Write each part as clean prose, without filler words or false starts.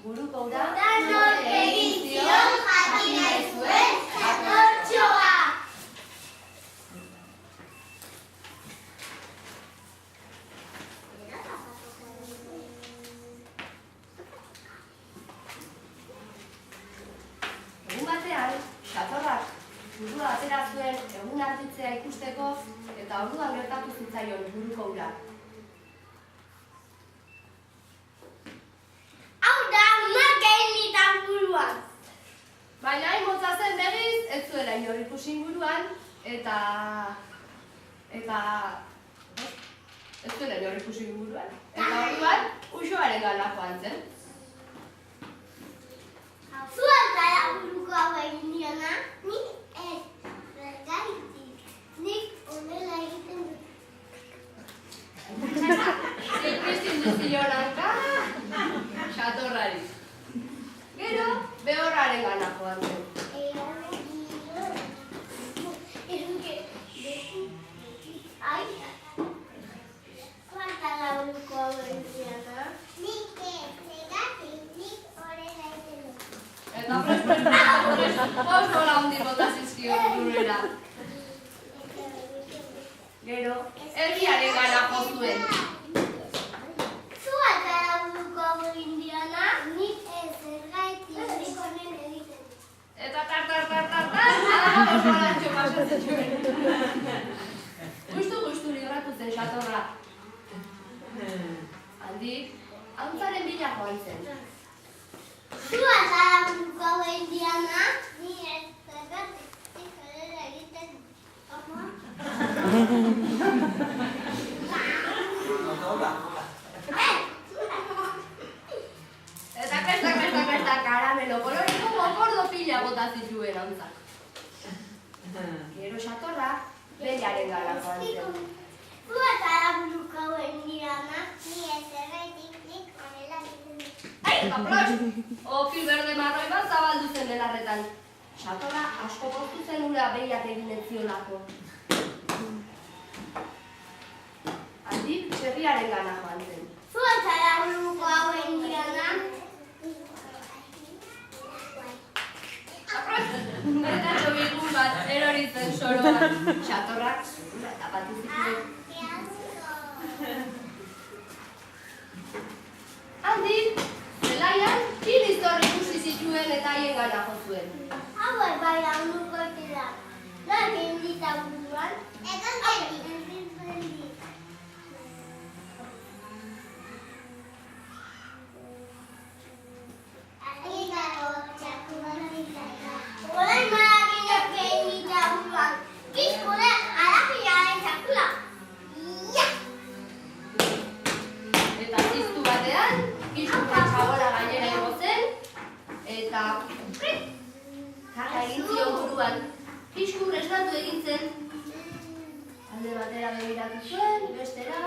Buruko da, nork egin zion jakin nahi zuen jatortxoa. Egun batean, jatorrak burua atera zuen egun argitzea ikusteko eta orduan gertatu zitzaion buruko ura. Baina hain motza zen begiz, ez zuela inor ikusi inguruan, eta orduan, uxoaren gana joan zen. Zu alkara buruko hau egin diona, nik ez, zergaitik, nik honela egiten dut. Zilpiztin duzioranka, xatorrari. Gero, behorraren gana joan zen. Zualkara buruko hau egin diona, nik ez, zergatik, nik honela egiten dut. Eta presto, nola hundi bota zizkion bururera. Gero, herriaren gana jo zuen. Zualkara buruko hau egin diona, nik ez, zergatik, nik honen egiten dut. Eta adamabos pasatzen zuen. Gustu libratu zen xatorra. Handik, hauntzaren bila joan zen. Zualkara buruko hau egin diona, nik ez, zergatik, nik honela egiten dut. Eta kresta, karamelo, koloriko mokordo pila bota zituen hauntzak. Gero xatorra, bellaren gana joan zen. Zualkara buruko hau egin diona, nik ez, zergatik, nik honela egiten dut. Ai, aplos! Ofil berde marroi bat zabaldu zen belarretan. Xatorra asko poztu zen ura behiak egin ez ziolako. Handik, txerriaren gana joan zen. Zualkara buruko hau egin diona, Eta txobikun bat erori zen soroan. Xatorrak tapatu zituen. Handik, zelaian, kiriztor ikusi zituen eta haien gana jo zuen. hauek bai lagunduko dira. Nork egin dita buruan? Orain marakinak egin dita buruan. Kiskure arapilaren txakula. Eta ziztu batean, kiskuren txabola gainera igo zen, eta jaka egin zion buruan. Kiskur esnatu egin zen. Alde batera begiratu zuen, bestera,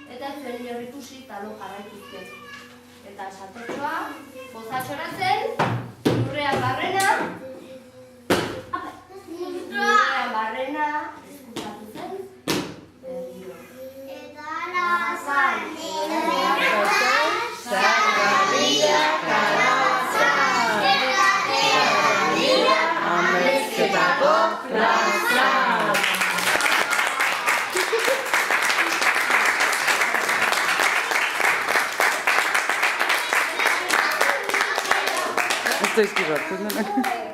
eta ez zuen inor ikusi talo jarraitu zuen. Eta xatortxoa, pozatxora zen, lurrean barrena, eskutatu zen, berriro. Eta alazan, Amezketako plaza. Estoy esquivando.